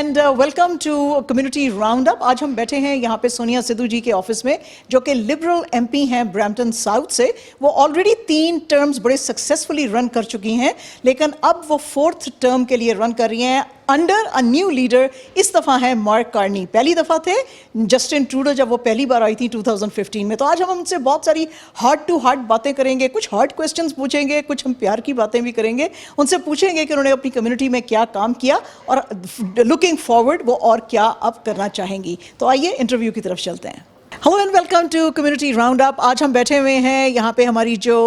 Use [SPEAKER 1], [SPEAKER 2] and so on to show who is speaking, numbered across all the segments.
[SPEAKER 1] And welcome to community round up. आज हम बैठे हैं यहाँ पे सोनिया सिद्धू जी के ऑफिस में, जो कि लिबरल एमपी हैं ब्रैम्पटन साउथ से। वो ऑलरेडी 3 टर्म्स बड़े सक्सेसफुली रन कर चुकी हैं, लेकिन अब वो 4th टर्म के लिए रन कर रही हैं अंडर अ न्यू लीडर। इस दफ़ा है मार्क कार्नी। पहली दफ़ा थे जस्टिन ट्रूडो जब वो पहली बार आई थी 2015 में। तो आज हम उनसे बहुत सारी हार्ट टू हार्ट बातें करेंगे, कुछ हार्ड क्वेश्चंस पूछेंगे, कुछ हम प्यार की बातें भी करेंगे। उनसे पूछेंगे कि उन्होंने अपनी कम्युनिटी में क्या काम किया और लुकिंग फॉरवर्ड वो और क्या अब करना चाहेंगी। तो आइए इंटरव्यू की तरफ चलते हैं। Hello and welcome to community round up. आज हम बैठे हुए हैं यहाँ पे हमारी जो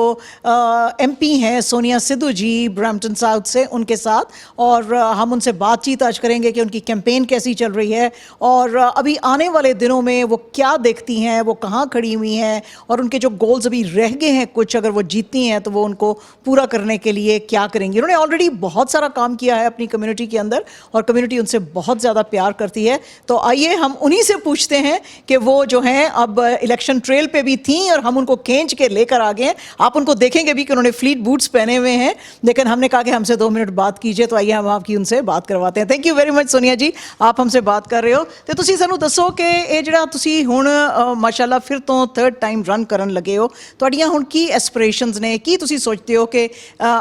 [SPEAKER 1] एमपी हैं सोनिया सिद्धू जी ब्रैम्पटन साउथ से, उनके साथ, और हम उनसे बातचीत आज करेंगे कि उनकी कैंपेन कैसी चल रही है और अभी आने वाले दिनों में वो क्या देखती हैं, वो कहाँ खड़ी हुई हैं और उनके जो गोल्स अभी रह गए हैं कुछ, अगर वो जीतती हैं तो वो उनको पूरा करने के लिए क्या करेंगी। उन्होंने ऑलरेडी बहुत सारा काम किया है अपनी कम्युनिटी के अंदर और कम्युनिटी उनसे बहुत ज़्यादा प्यार करती है। तो आइए हम उन्हीं से पूछते हैं कि वो जो हैं अब इलेक्शन ट्रेल पे भी थी और हम उनको खींच के लेकर आ गए हैं। आप उनको देखेंगे भी कि उन्होंने फ्लीट बूट्स पहने हुए हैं, लेकिन हमने कहा कि हमसे 2 मिनट बात कीजिए। तो आइए हम आपकी उनसे बात करवाते हैं। Thank you very much Sonia ji, आप हमसे बात कर रहे हो। तो तुसी सानू दसो कि ये ਜਿਹੜਾ ਤੁਸੀਂ ਹੁਣ ਮਾਸ਼ਾਅੱਲਾ ਫਿਰ ਤੋਂ 3rd ਟਾਈਮ ਰਨ ਕਰਨ ਲੱਗੇ ਹੋ, ਤੁਹਾਡੀਆਂ ਹੁਣ ਕੀ ਐਸਪੀਰੇਸ਼ਨਸ ਨੇ, ਕੀ ਤੁਸੀਂ ਸੋਚਦੇ ਹੋ ਕਿ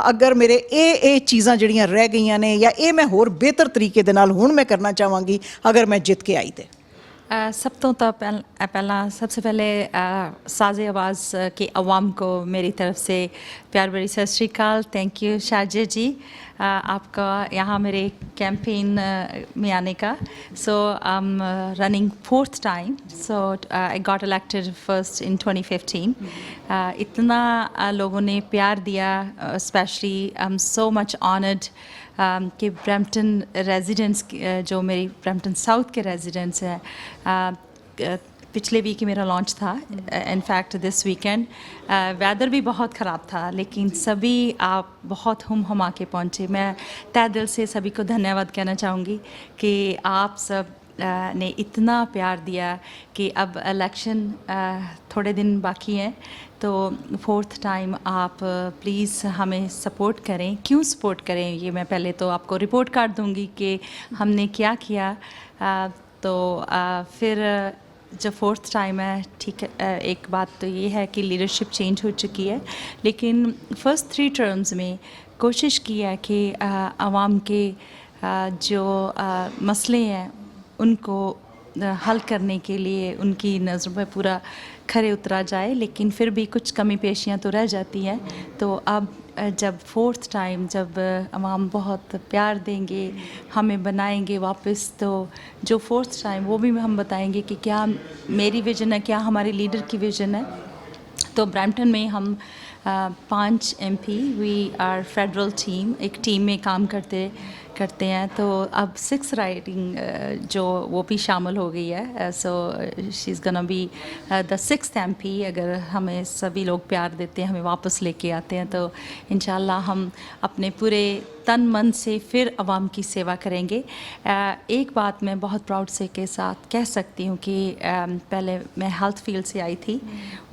[SPEAKER 1] ਅਗਰ ਮੇਰੇ ਇਹ ਚੀਜ਼ਾਂ ਜਿਹੜੀਆਂ ਰਹਿ ਗਈਆਂ ਨੇ ਜਾਂ ਇਹ ਮੈਂ ਹੋਰ ਬਿਹਤਰ ਤਰੀਕੇ ਦੇ ਨਾਲ ਹੁਣ ਮੈਂ ਕਰਨਾ ਚਾਹਾਂਗੀ ਅਗਰ ਮੈਂ ਜਿੱਤ ਕੇ ਆਈ ਤੇ।
[SPEAKER 2] सब तो पहला सबसे पहले साज़े आवाज़ के अवाम को मेरी तरफ से प्यार भरी सत श्री अकाल। थैंक यू शारजा जी आपका यहाँ मेरे कैंपेन में आने का। So I am running 4th time. So I got elected first in 2015। इतना लोगों ने प्यार दिया, specially I am so much honoured कि ब्रैम्पटन रेजिडेंट्स जो मेरी ब्रैम्पटन साउथ के रेजिडेंट्स हैं, पिछले वीक मेरा लॉन्च था। इनफैक्ट दिस वीकेंड वेदर भी बहुत ख़राब था, लेकिन सभी आप बहुत हुमा के पहुँचे। मैं तहे दिल से सभी को धन्यवाद कहना चाहूँगी कि आप सब ने इतना प्यार दिया कि अब इलेक्शन थोड़े दिन बाकी हैं, तो 4th टाइम आप प्लीज़ हमें सपोर्ट करें। क्यों सपोर्ट करें ये मैं पहले तो आपको रिपोर्ट कार्ड दूंगी कि हमने क्या किया। तो फिर जब 4th टाइम है, ठीक है, एक बात तो ये है कि लीडरशिप चेंज हो चुकी है, लेकिन फर्स्ट 3 टर्म्स में कोशिश की है कि आवाम के जो मसले हैं उनको हल करने के लिए उनकी नज़र में पूरा खरे उतरा जाए, लेकिन फिर भी कुछ कमी पेशियाँ तो रह जाती हैं। तो अब जब 4th टाइम जब अवाम बहुत प्यार देंगे, हमें बनाएंगे वापस, तो जो 4th टाइम वो भी हम बताएंगे कि क्या मेरी विज़न है, क्या हमारी लीडर की विज़न है। तो ब्रैम्पटन में हम 5 MP we are federal team, एक टीम में काम करते हैं। तो अब 6 राइडिंग जो वो भी शामिल हो गई है। So she is gonna be the 6th MP। अगर हमें सभी लोग प्यार देते हैं, हमें वापस लेके आते हैं, तो इंशाल्लाह हम अपने पूरे तन मन से फिर आवाम की सेवा करेंगे। एक बात मैं बहुत प्राउड से के साथ कह सकती हूँ कि पहले मैं हेल्थ फील्ड से आई थी।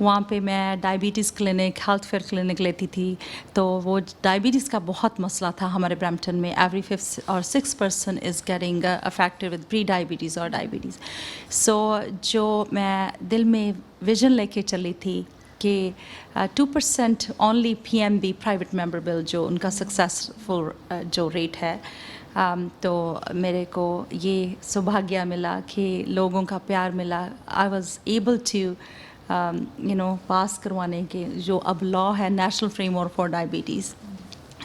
[SPEAKER 2] वहाँ पे मैं diabetes clinic, health fair clinic लेती थी। तो वो डायबिटीज़ का बहुत मसला था हमारे ब्रैम्पटन में। एवरी 5th और 6th person is getting affected with pre diabetes और डायबिटीज़। सो जो मैं दिल में विजन लेके चली थी कि 2% only PMB private member bill जो उनका सक्सेसफुल जो रेट है, तो मेरे को ये सौभाग्य मिला कि लोगों का प्यार मिला। आई वाज एबल टू पास करवाने के जो अब लॉ है, नेशनल फ्रेमवर्क फॉर डायबिटीज़,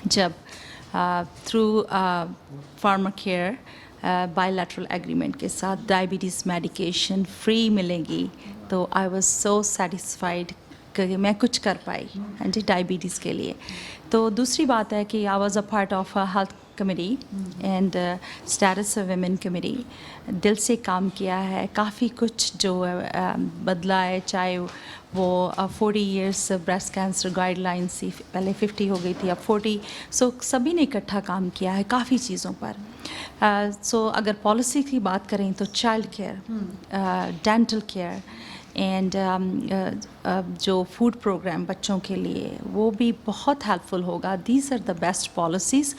[SPEAKER 2] जब through pharma care bilateral agreement के साथ डायबिटीज़ मेडिकेशन फ्री मिलेगी, तो आई वाज सो सेटिस्फाइड कि मैं कुछ कर पाई, हाँ जी, डायबिटीज़ के लिए। तो दूसरी बात है कि I was a part of a health committee and status of women committee. दिल से काम किया है, काफ़ी कुछ जो बदला है, चाहे वो 40 इयर्स ब्रेस्ट कैंसर गाइडलाइंस थी, पहले 50 हो गई थी, अब 40। सो सभी ने इकट्ठा काम किया है काफ़ी चीज़ों पर। सो अगर पॉलिसी की बात करें तो child care, dental care, and जो फूड प्रोग्राम बच्चों के लिए वो भी बहुत हेल्पफुल होगा. These are the best policies.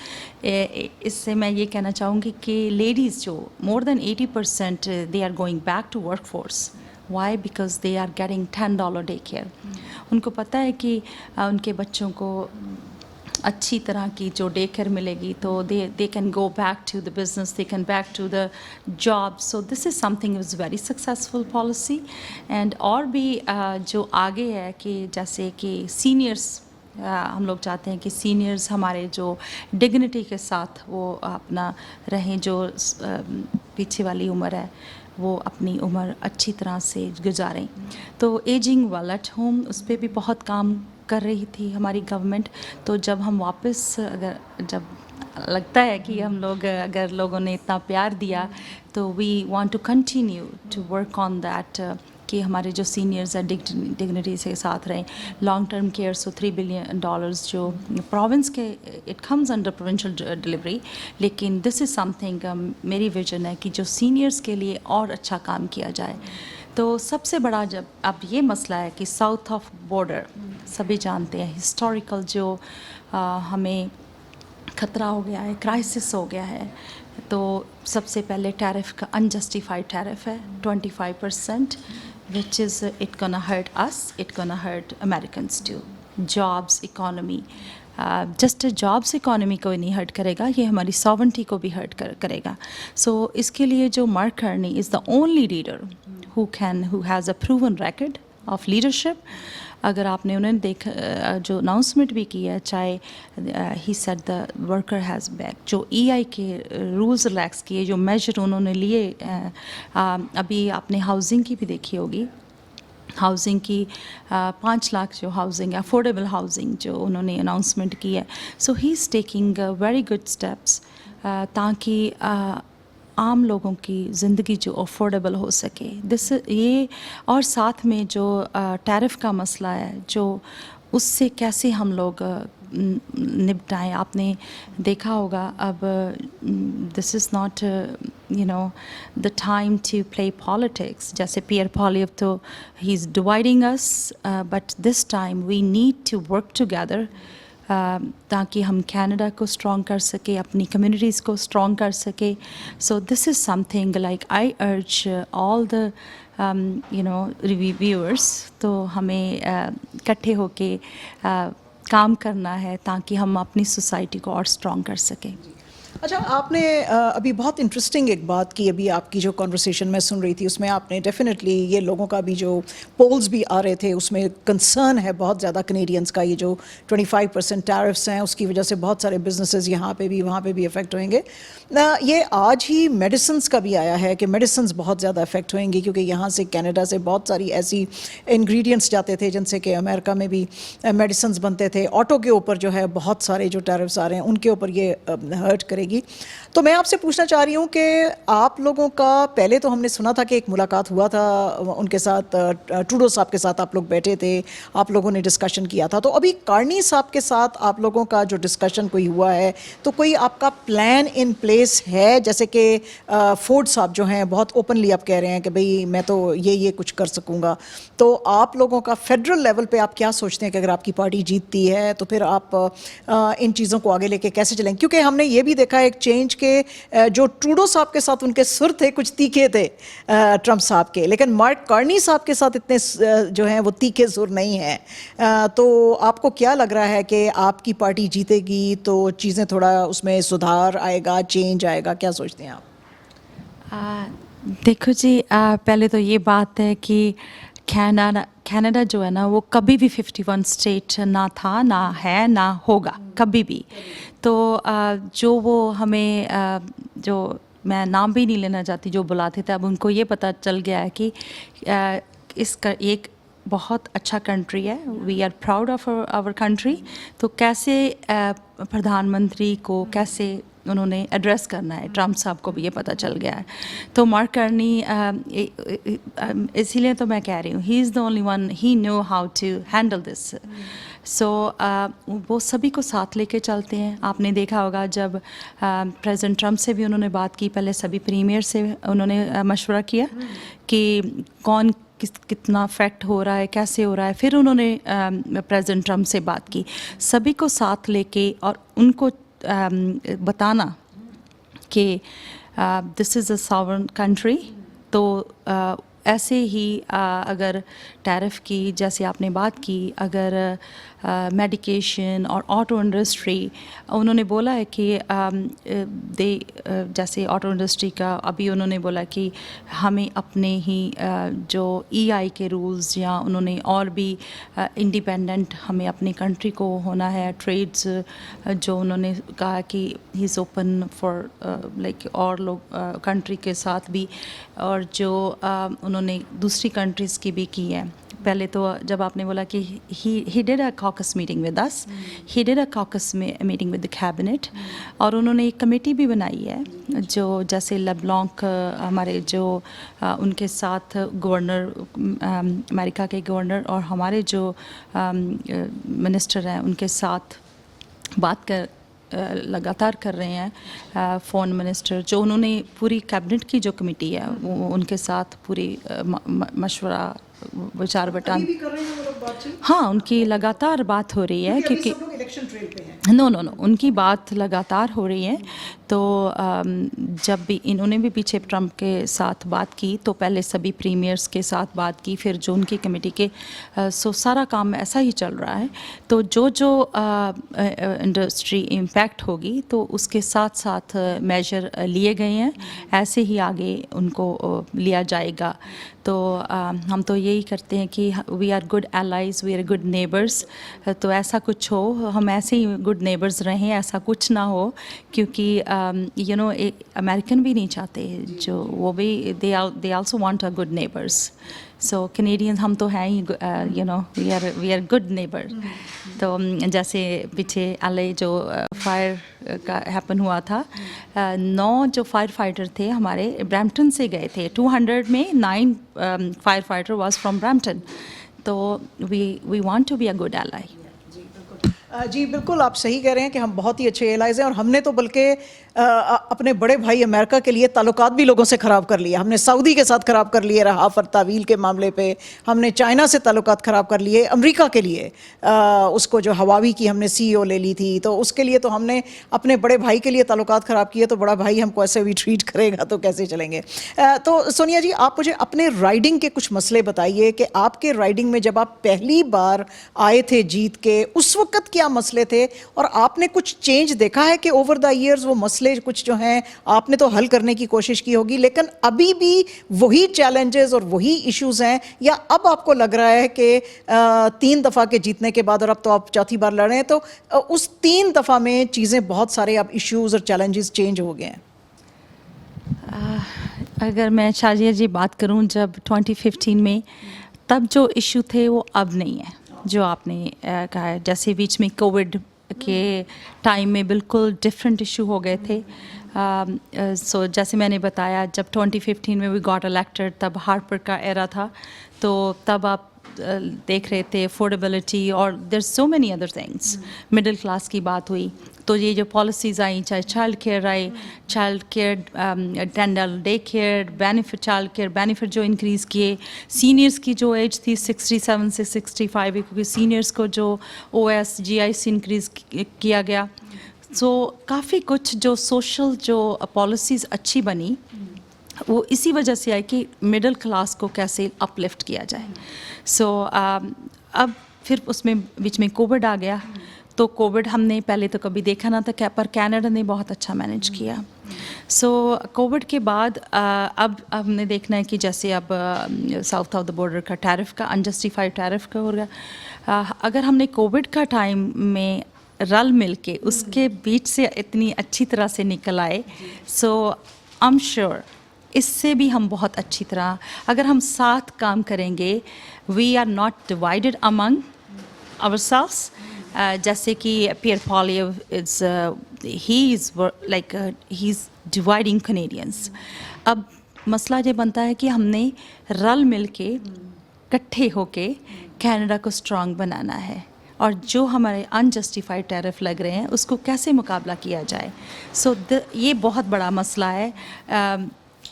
[SPEAKER 2] इससे मैं ये कहना चाहूँगी कि लेडीज़ जो more than 80% they are going back to work force. Why? Because they are getting $10 day care. उनको पता है कि उनके बच्चों को अच्छी तरह की जो डे केयर मिलेगी तो they can go back to the business, they can back to the job. So this is something is very successful policy. And और भी जो आगे है कि जैसे कि सीनियर्स, हम लोग चाहते हैं कि सीनियर्स हमारे जो डिग्निटी के साथ वो अपना रहें, जो पीछे वाली उम्र है वो अपनी उम्र अच्छी तरह से गुजारें. तो एजिंग वेल एट होम, उस पर भी बहुत काम कर रही थी हमारी गवर्नमेंट. तो जब हम वापस जब लगता है कि हम लोग अगर लोगों ने इतना प्यार दिया तो we want to continue to work on that कि हमारे जो सीनियर्स हैं डिग्निटी से साथ रहें. Long term care, so $3 billion जो प्रोविंस के, it comes under provincial delivery. लेकिन दिस इज़ समथिंग, मेरी विजन है कि जो सीनियर्स के लिए और अच्छा काम किया जाए. तो सबसे बड़ा जब अब ये मसला है कि साउथ ऑफ बॉर्डर, सभी जानते हैं हिस्टोरिकल जो हमें ख़तरा हो गया है, क्राइसिस हो गया है. तो सबसे पहले टैरिफ का अनजस्टिफाइड टैरिफ है 25%, which is it gonna hurt us, it gonna hurt Americans too. Jobs, economy, just jobs economy को ही नहीं हर्ट करेगा, ये हमारी सॉवरेंटी को भी हर्ट करेगा. सो इसके लिए जो mark Carney is the only leader who has a proven record of leadership. अगर आपने उन्हें जो अनाउंसमेंट भी की है, चाहे he said the worker has back, जो EI के रूल्स रिलैक्स किए, जो मेजर उन्होंने लिए, अभी आपने हाउसिंग की भी देखी होगी. हाउसिंग की 5 लाख जो हाउसिंग, अफोर्डेबल हाउसिंग जो उन्होंने अनाउंसमेंट की है. So he is taking very good steps ताकि आम लोगों की ज़िंदगी जो अफोर्डेबल हो सके. ये और साथ में जो टैरिफ का मसला है, जो उससे कैसे हम लोग निपटाएं. आपने देखा होगा अब this is not the time to play politics. जैसे पियर पॉलिव तो he is dividing us, but this time we need to work together ताकि हम कनाडा को स्ट्रॉन्ग कर सके, अपनी कम्युनिटीज़ को स्ट्रॉन्ग कर सके. सो this is something like I अर्ज ऑल द रिव्यूअर्स, तो हमें इकट्ठे होके काम करना है ताकि हम अपनी सोसाइटी को और स्ट्रॉन्ग कर सकें.
[SPEAKER 1] अच्छा, आपने अभी बहुत इंटरेस्टिंग एक बात की, अभी आपकी जो कॉन्वर्सेशन मैं सुन रही थी उसमें आपने डेफिनेटली ये लोगों का भी जो पोल्स भी आ रहे थे उसमें कंसर्न है बहुत ज़्यादा कनेडियंस का. ये जो 25% टैरिफ्स हैं उसकी वजह से बहुत सारे बिजनेसेस यहाँ पे भी वहाँ पे भी इफ़ेक्ट होंगे. ये आज ही मेडिसिन्स का भी आया है कि मेडिसिन्स बहुत ज़्यादा इफेक्ट होंगी क्योंकि यहाँ से कनाडा से बहुत सारी ऐसी इंग्रेडिएंट्स जाते थे जिनसे कि अमेरिका में भी मेडिसिन्स बनते थे. ऑटो के ऊपर जो है बहुत सारे जो टैरिफ्स आ रहे हैं उनके ऊपर ये हर्ट करेगी. तो मैं आपसे पूछना चाह रही हूँ कि आप लोगों का पहले तो हमने सुना था कि एक मुलाकात हुआ था उनके साथ, ट्रूडो साहब के साथ आप लोग बैठे थे, आप लोगों ने डिस्कशन किया था. तो अभी कार्नी साहब के साथ आप लोगों का जो डिस्कशन कोई हुआ है तो कोई आपका प्लान इन प्लेस है? जैसे कि फोर्ड साहब जो हैं बहुत ओपनली आप कह रहे हैं कि भाई मैं तो ये कुछ कर सकूँगा. तो आप लोगों का फेडरल लेवल पे आप क्या सोचते हैं कि अगर आपकी पार्टी जीतती है तो फिर आप इन चीज़ों को आगे लेके कैसे चलेंगे? क्योंकि हमने ये भी देखा एक चेंज के जो ट्रूडो साहब के साथ उनके सुर थे कुछ तीखे थे ट्रंप साहब के, लेकिन मार्क कार्नी साहब के साथ इतने जो हैं वो तीखे सुर नहीं हैं. तो आपको क्या लग रहा है कि आपकी पार्टी जीतेगी तो चीज़ें थोड़ा उसमें सुधार आएगा, चेंज आएगा? क्या सोचते हैं आप?
[SPEAKER 2] देखो जी, पहले तो ये बात है कि कनाडा जो है ना वो कभी भी 51 स्टेट ना था, ना है, ना होगा कभी भी. तो जो वो हमें जो मैं नाम भी नहीं लेना चाहती जो बुलाते थे, अब उनको ये पता चल गया है कि इसका एक बहुत अच्छा कंट्री है. We are proud of our country. तो कैसे प्रधानमंत्री को कैसे उन्होंने एड्रेस करना है, ट्रंप साहब को भी ये पता चल गया है. तो मार्क कार्नी, इसीलिए तो मैं कह रही हूँ he is the only one, he know how to handle this. So वो सभी को साथ लेके चलते हैं. आपने देखा होगा जब प्रेसिडेंट ट्रंप से भी उन्होंने बात की, पहले सभी प्रीमियर से उन्होंने मशवरा किया कि कौन कितना अफेक्ट हो रहा है, कैसे हो रहा है। फिर उन्होंने प्रेसिडेंट ट्रम्प से बात की, सभी को साथ लेके और उनको बताना कि this is a sovereign country. तो ऐसे ही अगर टैरिफ की जैसे आपने बात की, अगर मेडिकेशन और ऑटो इंडस्ट्री, उन्होंने बोला है कि जैसे ऑटो इंडस्ट्री का अभी उन्होंने बोला कि हमें अपने ही जो EI के रूल्स या उन्होंने और भी इंडिपेंडेंट हमें अपनी कंट्री को होना है। ट्रेड्स जो उन्होंने कहा कि he is open for like और लोग कंट्री के साथ भी, और जो उन्होंने दूसरी कंट्रीज़ की भी की है। पहले तो जब आपने बोला कि he did a caucus meeting with us, he did a caucus meeting with the cabinet, और उन्होंने एक कमेटी भी बनाई है जो जैसे लेब्लॉन्क हमारे जो उनके साथ गवर्नर अमेरिका के गवर्नर और हमारे जो मिनिस्टर हैं उनके साथ बात लगातार कर रहे हैं। फॉरेन मिनिस्टर जो उन्होंने पूरी कैबिनेट की जो कमेटी है वो उनके साथ पूरी मशवरा विचार बटान, हाँ उनकी लगातार बात हो रही है क्योंकि
[SPEAKER 1] इलेक्शन ट्रेल पे हैं।
[SPEAKER 2] नो उनकी बात लगातार हो रही है। तो जब भी इन्होंने भी पीछे ट्रम्प के साथ बात की तो पहले सभी प्रीमियर्स के साथ बात की, फिर जो उनकी कमेटी के सो सारा काम ऐसा ही चल रहा है। तो जो इंडस्ट्री इम्पैक्ट होगी तो उसके साथ साथ मेजर लिए गए हैं, ऐसे ही आगे उनको लिया जाएगा। तो हम तो यही करते हैं कि we are good allies, we are good neighbours. तो ऐसा कुछ हो, हम ऐसे ही गुड नेबर्स रहें, ऐसा कुछ ना हो, क्योंकि यू नो अमेरिकन भी नहीं चाहते जो वो भी they also want a good neighbours. So Canadians हम तो हैं ही, you know we are good neighbour. तो जैसे पीछे LA जो फायर का हैपन हुआ था, 9 जो फायर फाइटर थे हमारे ब्रैम्पटन से गए थे। 200 में 9 fire fighter was from Brampton. तो we want to be a good ally.
[SPEAKER 1] जी बिल्कुल, आप सही कह रहे हैं कि हम बहुत ही अच्छे एलाइज हैं, और हमने तो बल्कि अपने बड़े भाई अमेरिका के लिए ताल्लुकात भी लोगों से ख़राब कर लिए। हमने सऊदी के साथ ख़राब कर लिए रहाफ और तावील के मामले पे, हमने चाइना से ताल्लुकात ख़राब कर लिए। अमेरिका के लिए उसको जो हवावी की हमने CEO ले ली थी, तो उसके लिए तो हमने अपने बड़े भाई के लिए ताल्लुकात ख़राब किए, तो बड़ा भाई हमको ऐसे भी ट्रीट करेगा तो कैसे चलेंगे। तो सोनिया जी, आप मुझे अपने राइडिंग के कुछ मसले बताइए कि आपके राइडिंग में जब आप पहली बार आए थे जीत के, उस वक्त क्या मसले थे, और आपने कुछ चेंज देखा है कि ओवर द ईयर्स वो मसले कुछ जो हैं आपने तो हल करने की कोशिश की होगी, लेकिन अभी भी वही चैलेंजेस और वही इश्यूज हैं, या अब आपको लग रहा है कि 3 दफ़ा के जीतने के बाद, और अब तो आप चौथी बार लड़ रहे हैं, तो उस 3 दफ़ा में चीज़ें बहुत सारे अब इश्यूज और चैलेंजेस चेंज हो गए हैं?
[SPEAKER 2] अगर मैं शाजिया जी बात करूं, जब 2015 में तब जो इशू थे वो अब नहीं है जो आपने कहा है। जैसे बीच में कोविड के टाइम में बिल्कुल डिफरेंट इशू हो गए थे। सो जैसे मैंने बताया, जब 2015 में वी गॉट इलेक्टेड तब हार्पर का एरा था, तो तब आप देख रहे थे अफोर्डेबिलिटी और there so many other things. Middle class की बात हुई, तो ये जो पॉलिसीज़ आई, चाहे चाइल्ड केयर आई, child care dental day care benefit, child care benefit जो इंक्रीज़ किए, सीनियर्स की जो एज थी 67 से 65, क्योंकि सीनियर्स को जो OS GIC इंक्रीज़ किया गया। सो काफ़ी कुछ जो सोशल जो पॉलिसीज़ अच्छी बनी वो इसी वजह से आई कि मिडिल क्लास को कैसे अपलिफ्ट किया जाए। सो अब फिर उसमें बीच में कोविड आ गया, तो कोविड हमने पहले तो कभी देखा ना था, पर कनाडा ने बहुत अच्छा मैनेज किया। सो कोविड के बाद अब हमने देखना है कि जैसे अब साउथ ऑफ द बॉर्डर का टैरिफ का अनजस्टिफाइड टैरिफ का हो गया। अगर हमने कोविड का टाइम में रल मिल के उसके बीच से इतनी अच्छी तरह से निकल आए, सो आई एम श्योर इससे भी हम बहुत अच्छी तरह, अगर हम साथ काम करेंगे, we are not divided among ourselves. जैसे कि Pierre Poilievre he is dividing Canadians. अब मसला ये बनता है कि हमने रल मिल के इकट्ठे होके कनाडा को स्ट्रॉन्ग बनाना है, और जो हमारे अनजस्टिफाइड टैरिफ लग रहे हैं उसको कैसे मुकाबला किया जाए। सो ये बहुत बड़ा मसला है।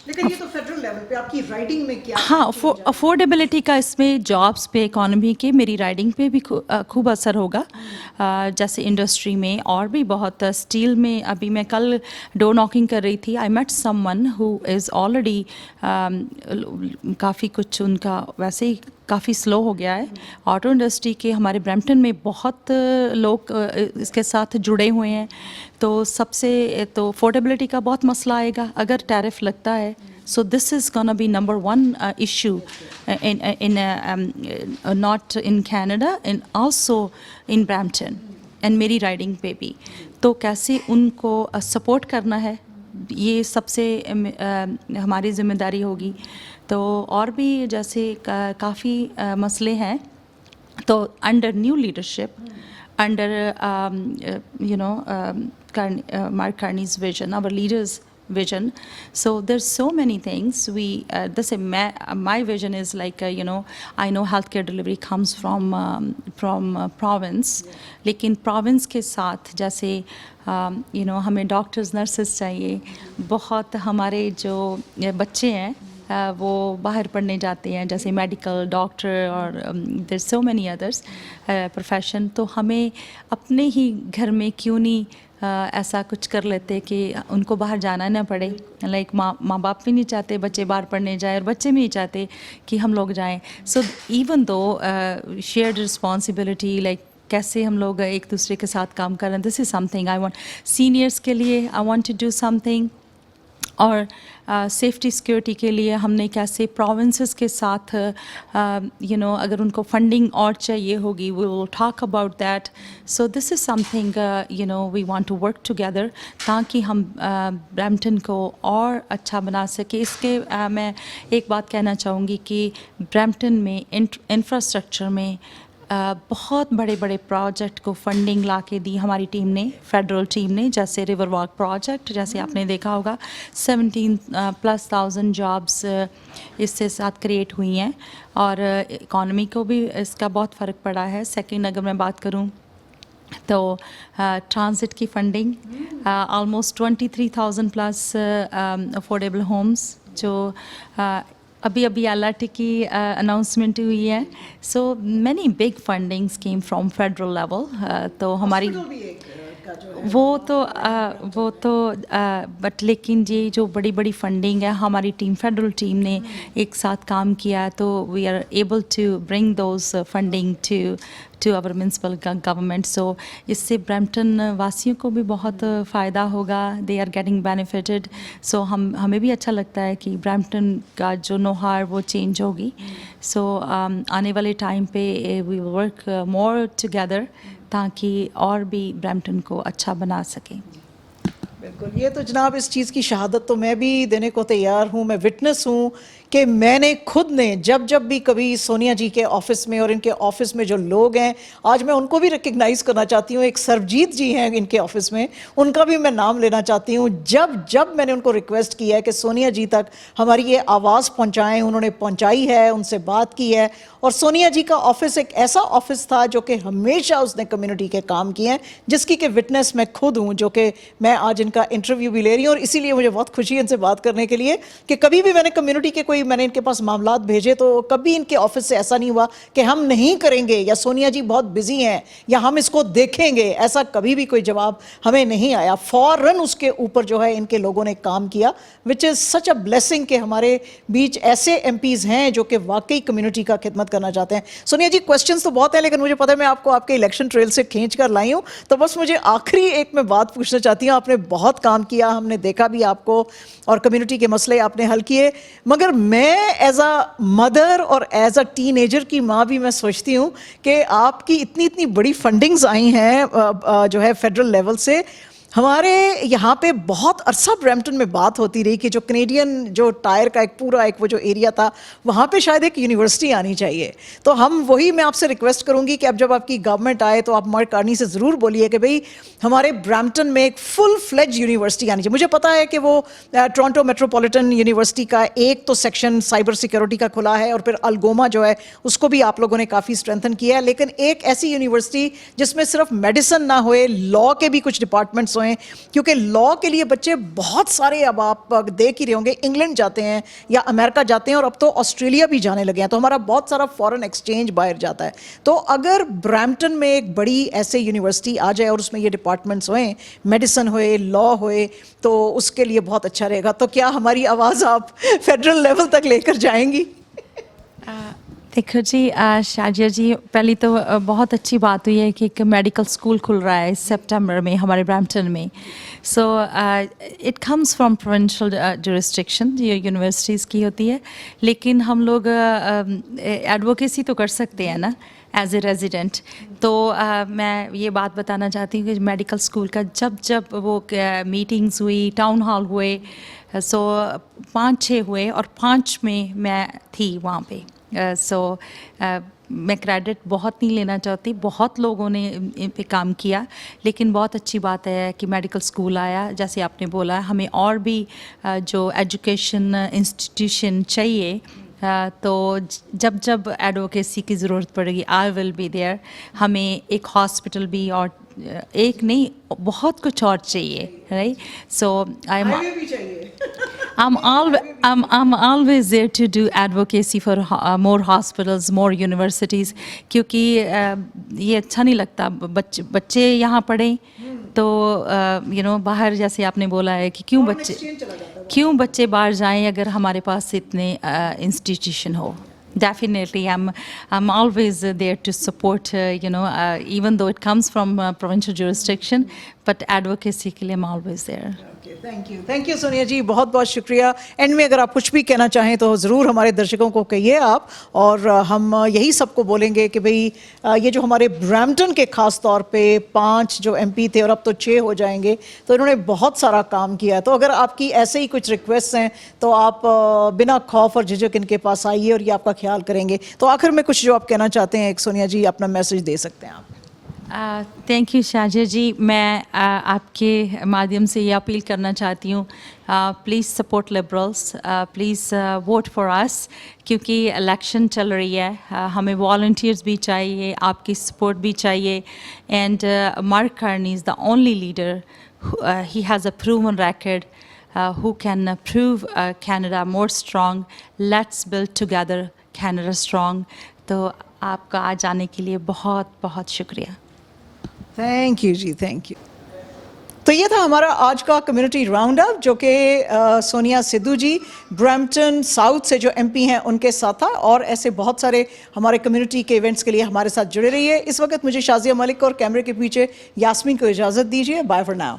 [SPEAKER 1] लेकिन ये तो फेडरल लेवल पे आपकी राइडिंग में क्या
[SPEAKER 2] हाँ, अफोर्डेबिलिटी का इसमें जॉब्स पे, इकोनॉमी के, मेरी राइडिंग पे भी खूब असर होगा। जैसे इंडस्ट्री में और भी बहुत, स्टील में अभी मैं कल डोर नॉकिंग कर रही थी, I met someone who is already, काफ़ी कुछ उनका वैसे ही काफ़ी स्लो हो गया है। ऑटो इंडस्ट्री के हमारे ब्रैम्पटन में बहुत लोग इसके साथ जुड़े हुए हैं। तो सबसे तो अफोर्डेबिलिटी का बहुत मसला आएगा अगर टैरिफ लगता है। So this is gonna be number one issue not in Canada and also in Brampton and मेरी राइडिंग पे भी। तो कैसे उनको सपोर्ट करना है, ये सबसे हमारी जिम्मेदारी होगी। तो और भी जैसे काफ़ी मसले हैं, तो under new leadership, under Mark Carney's vision, our leaders' vision. So there's so many things. My vision is like, I know healthcare delivery comes from province, लेकिन province के साथ जैसे हमें डॉक्टर्स नर्सेस चाहिए। बहुत हमारे जो बच्चे हैं वो बाहर पढ़ने जाते हैं, जैसे मेडिकल, डॉक्टर और there so many others profession. तो हमें अपने ही घर में क्यों नहीं ऐसा कुछ कर लेते कि उनको बाहर जाना ना पड़े। लाइक माँ बाप भी नहीं चाहते बच्चे बाहर पढ़ने जाए और बच्चे भी नहीं चाहते कि हम लोग जाएं। So even though shared responsibility, like कैसे हम लोग एक दूसरे के साथ काम कर रहे हैं, this is something I want. Seniors के लिए I want to do something, और सेफ्टी सिक्योरिटी के लिए हमने कैसे प्रोविंसेस के साथ अगर उनको फंडिंग और चाहिए होगी, we will talk about that. So this is something we want to work together, ताकि हम ब्रैम्पटन को और अच्छा बना सके। इसके मैं एक बात कहना चाहूँगी कि ब्रैम्पटन में इंफ्रास्ट्रक्चर में बहुत बड़े बड़े प्रोजेक्ट को फंडिंग ला के दी हमारी टीम ने, फेडरल टीम ने। जैसे रिवर वॉक प्रोजेक्ट, जैसे आपने देखा होगा 17,000+ जॉब्स इससे साथ क्रिएट हुई हैं, और इकॉनमी को भी इसका बहुत फ़र्क पड़ा है। सेकंड, अगर मैं बात करूं तो ट्रांजिट की फंडिंग, ऑलमोस्ट 23,000+ अफोर्डेबल होम्स जो अभी LRT की अनाउंसमेंट हुई है। So many big funding scheme from federal level. तो हमारी वो तो बट लेकिन ये जो बड़ी बड़ी फंडिंग है, हमारी टीम, फेडरल टीम ने एक साथ काम किया, तो we are able to bring those funding to our municipal government. So इससे ब्रैम्पटन वासियों को भी बहुत फ़ायदा होगा, they are getting benefited. So हमें भी अच्छा लगता है कि ब्रैम्पटन का जो नोहार वो चेंज होगी। सो आने वाले टाइम पे we will work more together, ताकि और भी ब्रैम्पटन को अच्छा बना सकें।
[SPEAKER 1] बिल्कुल, ये तो जनाब इस चीज़ की शहादत तो मैं भी देने को तैयार हूँ। मैं विटनेस हूँ कि मैंने खुद ने जब भी कभी सोनिया जी के ऑफिस में और इनके ऑफिस में जो लोग हैं, आज मैं उनको भी रिकग्नाइज़ करना चाहती हूँ। एक सरबजीत जी हैं इनके ऑफिस में, उनका भी मैं नाम लेना चाहती हूँ। जब मैंने उनको रिक्वेस्ट की है कि सोनिया जी तक हमारी ये आवाज़ पहुँचाएँ, उन्होंने पहुँचाई है, उनसे बात की है। और सोनिया जी का ऑफिस एक ऐसा ऑफिस था जो कि हमेशा उसने कम्युनिटी के काम किए हैं, जिसकी कि विटनेस मैं खुद हूँ, जो कि मैं आज इनका इंटरव्यू भी ले रही हूँ। और इसीलिए मुझे बहुत खुशी है इनसे बात करने के लिए कि कभी भी मैंने कम्युनिटी के मैंने इनके पास मामलात भेजे तो कभी इनके ऑफिस से ऐसा नहीं हुआ कि हम नहीं करेंगे, या सोनिया जी बहुत बिजी हैं, या हम इसको देखेंगे। ऐसा कभी भी कोई जवाब हमें नहीं आया। फौरन उसके ऊपर जो है इनके लोगों ने काम किया, which is such a blessing कि हमारे बीच ऐसे एमपीज़ हैं जो कि वाकई कम्युनिटी का खिदमत करना चाहते हैं। सोनिया जी, क्वेश्चंस तो बहुत हैं, लेकिन मुझे पता है मैं आपको आपके इलेक्शन ट्रेल से खींच कर लाई हूँ। तो बस मुझे आखिरी एक मैं बात पूछना चाहती हूँ। आपने बहुत काम किया, हमने देखा भी आपको, और कम्युनिटी के मसले आपने हल किए, मगर मैं एज अ मदर और एज अ टीनेजर की माँ भी मैं सोचती हूँ कि आपकी इतनी बड़ी फंडिंग्स आई हैं जो है फेडरल लेवल से। हमारे यहाँ पे बहुत अरसा ब्रैम्पटन में बात होती रही कि जो कनेडियन जो टायर का एक वो जो एरिया था, वहाँ पे शायद एक यूनिवर्सिटी आनी चाहिए। तो हम वही, मैं आपसे रिक्वेस्ट करूँगी कि अब जब आपकी गवर्नमेंट आए तो आप मार्क कार्नी से ज़रूर बोलिए कि भाई हमारे ब्रैम्पटन में एक फुल फ्लेज यूनिवर्सिटी आनी चाहिए। मुझे पता है कि वो टोरंटो मेट्रोपॉलिटन यूनिवर्सिटी का एक तो सेक्शन साइबर सिक्योरिटी का खुला है, और फिर अल्गोमा जो है उसको भी आप लोगों ने काफ़ी स्ट्रेंथन किया है, लेकिन एक ऐसी यूनिवर्सिटी जिसमें सिर्फ मेडिसिन ना होए, लॉ के भी कुछ डिपार्टमेंट्स हों, क्योंकि लॉ के लिए बच्चे बहुत सारे, अब आप देख ही रहे होंगे, इंग्लैंड जाते हैं या अमेरिका जाते हैं और अब तो ऑस्ट्रेलिया भी जाने लगे हैं, तो हमारा बहुत सारा फॉरेन एक्सचेंज बाहर जाता है। तो अगर ब्रैम्पटन में एक बड़ी ऐसे यूनिवर्सिटी आ जाए और उसमें ये डिपार्टमेंट्स होएं, मेडिसिन होए, लॉ होए, तो उसके लिए बहुत अच्छा रहेगा। तो क्या हमारी आवाज़ आप फेडरल लेवल तक लेकर जाएंगी?
[SPEAKER 2] देखो जी शाजिया जी, पहली तो बहुत अच्छी बात हुई है कि एक मेडिकल स्कूल खुल रहा है सितंबर में हमारे ब्रैम्पटन में। So it comes from provincial jurisdiction, ये यूनिवर्सिटीज़ की होती है, लेकिन हम लोग एडवोकेसी तो कर सकते हैं ना एज ए रेजिडेंट। तो मैं ये बात बताना चाहती हूँ कि मेडिकल स्कूल का जब वो मीटिंग्स हुई, टाउन हॉल हुए, सो 5-6 हुए और 5 में मैं थी वहाँ पे। मैं क्रेडिट बहुत नहीं लेना चाहती, बहुत लोगों ने इन पे काम किया, लेकिन बहुत अच्छी बात है कि मेडिकल स्कूल आया। जैसे आपने बोला, हमें और भी जो एजुकेशन इंस्टीट्यूशन चाहिए, तो जब एडवोकेसी की ज़रूरत पड़ेगी, आई विल बी देयर। हमें एक हॉस्पिटल भी, और एक नहीं, बहुत कुछ और चाहिए, right? So I'm always there to do advocacy for more hospitals, more universities, क्योंकि ये अच्छा नहीं लगता बच्चे यहाँ पढ़ें तो बाहर, जैसे आपने बोला है कि क्यों बच्चे बाहर जाएं अगर हमारे पास इतने इंस्टीट्यूशन हो। Definitely, I'm always there to support, even though it comes from provincial jurisdiction, but advocacy के लिए I'm always there.
[SPEAKER 1] Thank you Sonia ji, बहुत बहुत शुक्रिया। एंड में अगर आप कुछ भी कहना चाहें तो ज़रूर हमारे दर्शकों को कहिए आप, और हम यही सबको बोलेंगे कि भाई ये जो हमारे ब्रैम्पटन के ख़ास तौर पे 5 जो MP थे और अब तो 6 हो जाएंगे, तो इन्होंने बहुत सारा काम किया है। तो अगर आपकी ऐसे ही कुछ रिक्वेस्ट हैं तो आप बिना खौफ और झिझक इनके पास आइए और ये आपका ख्याल करेंगे। तो आखिर में कुछ जो आप कहना चाहते हैं, एक सोनिया जी अपना मैसेज दे सकते हैं आप।
[SPEAKER 2] थैंक यू शाजिया जी। मैं आपके माध्यम से ये अपील करना चाहती हूँ, please support liberals, please vote for us, क्योंकि इलेक्शन चल रही है। हमें वॉलंटियर्स भी चाहिए, आपकी सपोर्ट भी चाहिए। And mark Carney is the only leader, he has a proven record who can prove Canada more strong. Let's build together Canada strong. तो आपका आज आने के लिए बहुत बहुत शुक्रिया।
[SPEAKER 1] Thank you ji, thank you. तो ये था हमारा आज का कम्युनिटी राउंड अप, जो कि सोनिया सिद्धू जी ब्रैम्पटन साउथ से जो MP हैं उनके साथ था, और ऐसे बहुत सारे हमारे कम्युनिटी के इवेंट्स के लिए हमारे साथ जुड़े रहिए। इस वक्त मुझे शाजिया मलिक और कैमरे के पीछे यास्मीन को इजाज़त दीजिए। Bye for now.